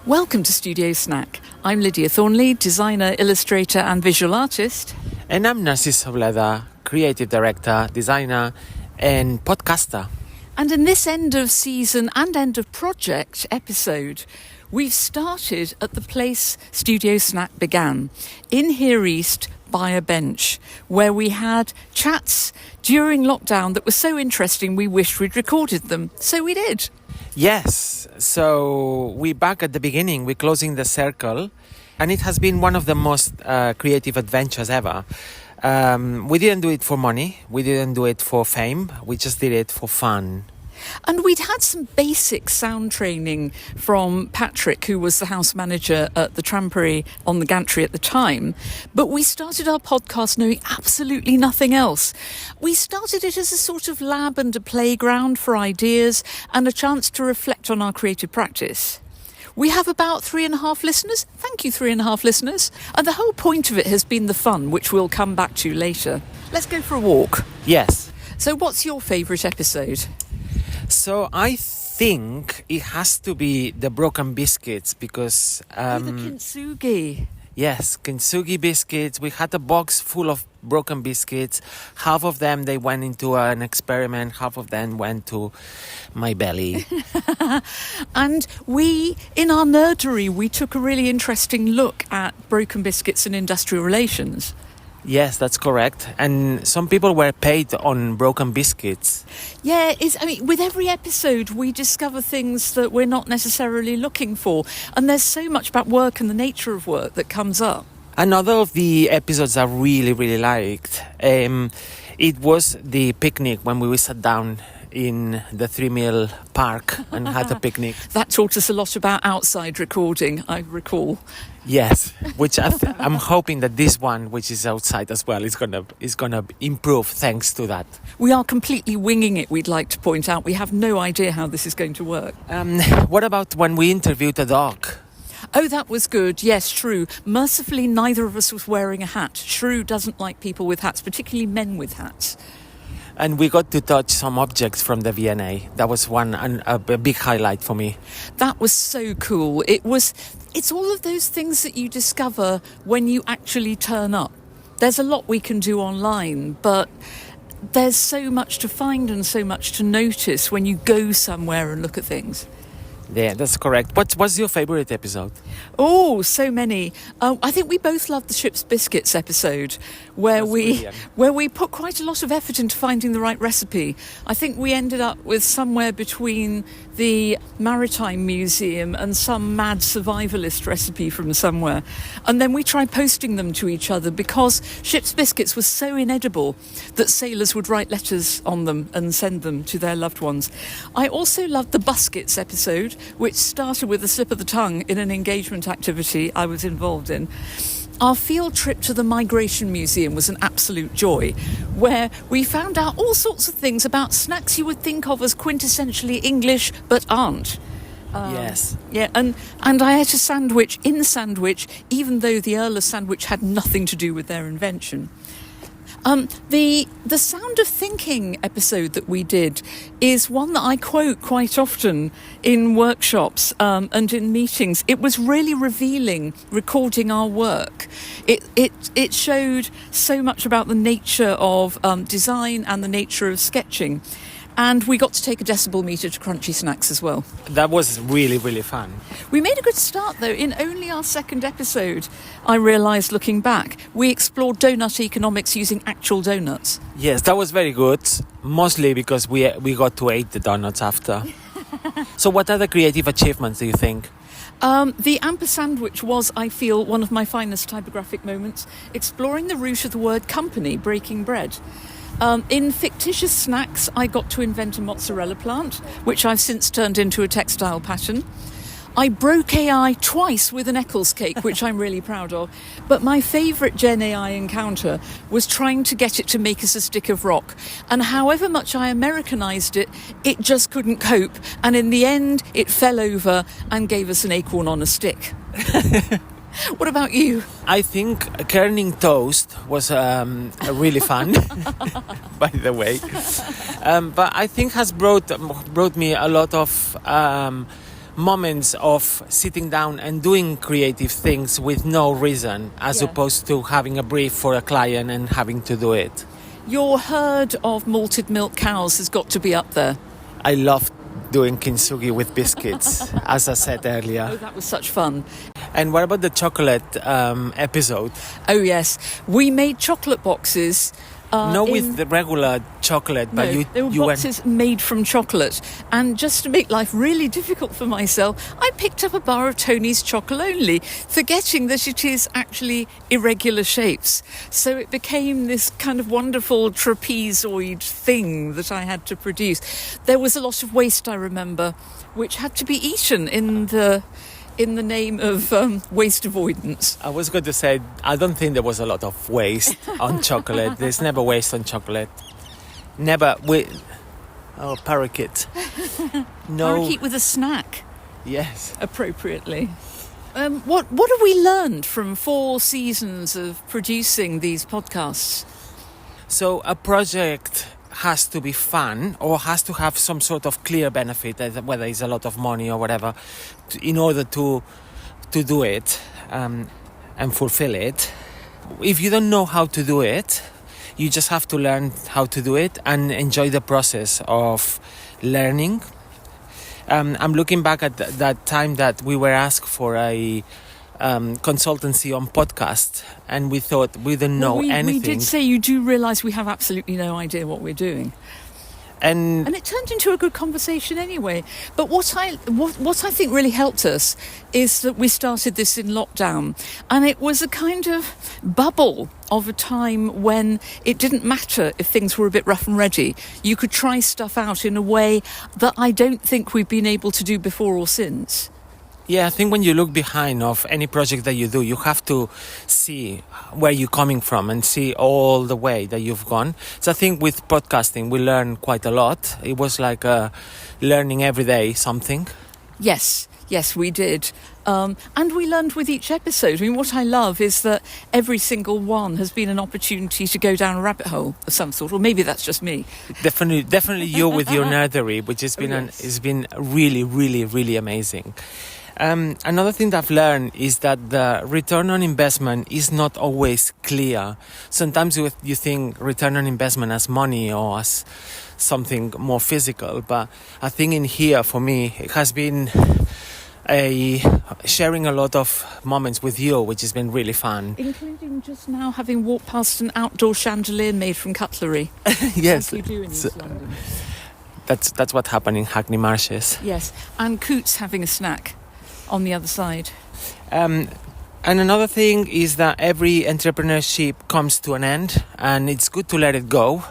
Welcome to Studio Snack. I'm Lydia Thornley, designer, illustrator and visual artist. And I'm Narciso Bleda, creative director, designer and podcaster. And in this end of season and end of project episode, we've started at the place Studio Snack began, in Here East by a bench, where we had chats during lockdown that were so interesting we wished we'd recorded them. So we did. Yes, so we're back at the beginning, we're closing the circle, and it has been one of the most creative adventures ever. We didn't do it for money, we didn't do it for fame, we just did it for fun. And we'd had some basic sound training from Patrick, who was the house manager at the Trampery on the Gantry at the time. But we started our podcast knowing absolutely nothing else. We started it as a sort of lab and a playground for ideas and a chance to reflect on our creative practice. We have about 3.5 listeners. Thank you, 3.5 listeners. And the whole point of it has been the fun, which we'll come back to later. Let's go for a walk. Yes. So what's your favourite episode? So I think it has to be the Broken Biscuits because... the kintsugi. Yes, kintsugi biscuits. We had a box full of broken biscuits. Half of them, they went into an experiment. Half of them went to my belly. And in our nerdery, we took a really interesting look at broken biscuits and industrial relations. Yes, that's correct. And some people were paid on broken biscuits. Yeah, with every episode we discover things that we're not necessarily looking for. And there's so much about work and the nature of work that comes up. Another of the episodes I really, really liked, it was the picnic when we sat down in the 3 Mil Park and had a picnic. That taught us a lot about outside recording, I recall. Yes, which I'm hoping that this one, which is outside as well, is gonna improve thanks to that. We are completely winging it, we'd like to point out. We have no idea how this is going to work. What about when we interviewed a dog? Oh, that was good. Yes, Shrew. Mercifully, neither of us was wearing a hat. Shrew doesn't like people with hats, particularly men with hats. And we got to touch some objects from the V&A. That was a big highlight for me. That was so cool. It's all of those things that you discover when you actually turn up. There's a lot we can do online, but there's so much to find and so much to notice when you go somewhere and look at things. Yeah, that's correct. What was your favourite episode? Oh, so many. I think we both loved the Ship's Biscuits episode, where we put quite a lot of effort into finding the right recipe. I think we ended up with somewhere between the Maritime Museum and some mad survivalist recipe from somewhere. And then we tried posting them to each other because Ship's Biscuits was so inedible that sailors would write letters on them and send them to their loved ones. I also loved the Buskets episode, which started with a slip of the tongue in an engagement activity I was involved in. Our field trip to the Migration Museum was an absolute joy, where we found out all sorts of things about snacks you would think of as quintessentially English, but aren't. Yes. Yeah, and I ate a sandwich in Sandwich, even though the Earl of Sandwich had nothing to do with their invention. The Sound of Thinking episode that we did is one that I quote quite often in workshops and in meetings. It was really revealing, recording our work. It showed so much about the nature of design and the nature of sketching. And we got to take a decibel meter to Crunchy Snacks as well. That was really, really fun. We made a good start, though. In only our second episode, I realised, looking back, we explored donut economics using actual donuts. Yes, that was very good, mostly because we got to eat the donuts after. So what other creative achievements do you think? The Amper Sandwich was, I feel, one of my finest typographic moments, exploring the root of the word company, breaking bread. In Fictitious Snacks, I got to invent a mozzarella plant, which I've since turned into a textile pattern. I broke AI twice with an Eccles cake, which I'm really proud of. But my favourite Gen AI encounter was trying to get it to make us a stick of rock. And however much I Americanised it, it just couldn't cope. And in the end, it fell over and gave us an acorn on a stick. What about you? I think kerning toast was really fun, by the way. But I think has brought me a lot of moments of sitting down and doing creative things with no reason, as opposed to having a brief for a client and having to do it. Your herd of malted milk cows has got to be up there. I love doing kintsugi with biscuits, as I said earlier. Oh, that was such fun. And what about the chocolate episode? Oh, yes. We made chocolate boxes. With the regular chocolate, but they were boxes made from chocolate. And just to make life really difficult for myself, I picked up a bar of Tony's Chocolonely, forgetting that it is actually irregular shapes. So it became this kind of wonderful trapezoid thing that I had to produce. There was a lot of waste, I remember, which had to be eaten in the name of waste avoidance. I was going to say, I don't think there was a lot of waste on chocolate. There's never waste on chocolate. Never. Parakeet. No. Parakeet with a snack. Yes. Appropriately. What have we learned from 4 seasons of producing these podcasts? So a project has to be fun or has to have some sort of clear benefit, whether it's a lot of money or whatever, in order to do it and fulfill it. If you don't know how to do it, you just have to learn how to do it and enjoy the process of learning. I'm looking back at that time that we were asked for a consultancy on podcast, and we thought we didn't know anything. We did say you do realise we have absolutely no idea what we're doing. And it turned into a good conversation anyway. But what I think really helped us is that we started this in lockdown, and it was a kind of bubble of a time when it didn't matter if things were a bit rough and ready. You could try stuff out in a way that I don't think we've been able to do before or since. Yeah, I think when you look behind of any project that you do, you have to see where you're coming from and see all the way that you've gone. So I think with podcasting, we learn quite a lot. It was like learning every day something. Yes, we did. And we learned with each episode. I mean, what I love is that every single one has been an opportunity to go down a rabbit hole of some sort, or maybe that's just me. Definitely you with your nerdery, which has been it's been really, really, really amazing. Another thing that I've learned is that the return on investment is not always clear. Sometimes you think return on investment as money or as something more physical, but I think in here for me it has been sharing a lot of moments with you, which has been really fun. Including just now having walked past an outdoor chandelier made from cutlery. Yes. Like you do in East London. That's what happened in Hackney Marshes. Yes, and Coots having a snack on the other side. And another thing is that every entrepreneurship comes to an end, and it's good to let it go.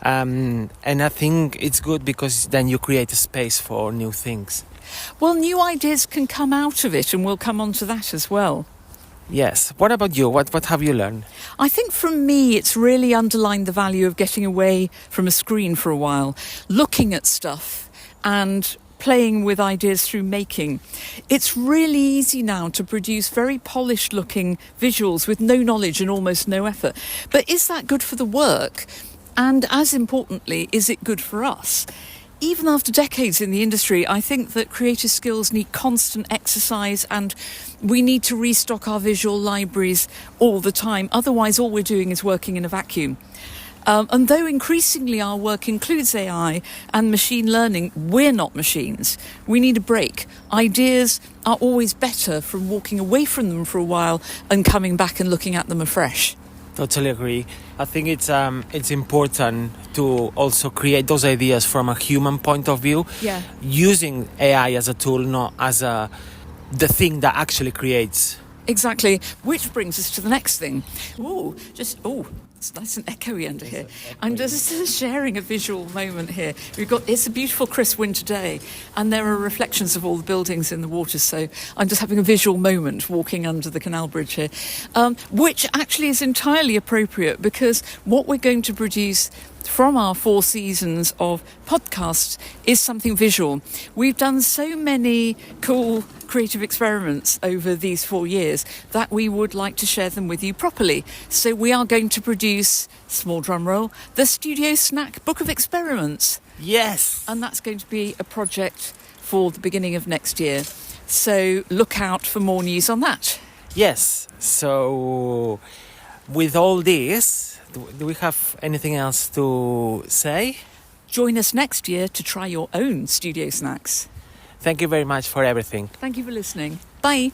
And I think it's good because then you create a space for new things. Well, new ideas can come out of it, and we'll come on to that as well. Yes. What about you? What have you learned? I think from me, it's really underlined the value of getting away from a screen for a while, looking at stuff and playing with ideas through making. It's really easy now to produce very polished looking visuals with no knowledge and almost no effort. But is that good for the work? And as importantly, is it good for us? Even after decades in the industry, I think that creative skills need constant exercise, and we need to restock our visual libraries all the time. Otherwise, all we're doing is working in a vacuum. And though increasingly our work includes AI and machine learning, we're not machines. We need a break. Ideas are always better from walking away from them for a while and coming back and looking at them afresh. Totally agree. I think it's important to also create those ideas from a human point of view. Yeah. Using AI as a tool, not as the thing that actually creates. Exactly. Which brings us to the next thing. It's nice and echoey under here. I'm just sharing a visual moment here. It's a beautiful crisp winter day, and there are reflections of all the buildings in the water, so I'm just having a visual moment walking under the canal bridge here, which actually is entirely appropriate because what we're going to produce from our 4 seasons of podcasts is something visual. We've done so many cool creative experiments over these 4 years that we would like to share them with you properly. So we are going to produce, small drum roll, the Studio Snack Book of Experiments. Yes! And that's going to be a project for the beginning of next year. So look out for more news on that. Yes. So with all this, do we have anything else to say? Join us next year to try your own studio snacks. Thank you very much for everything. Thank you for listening. Bye.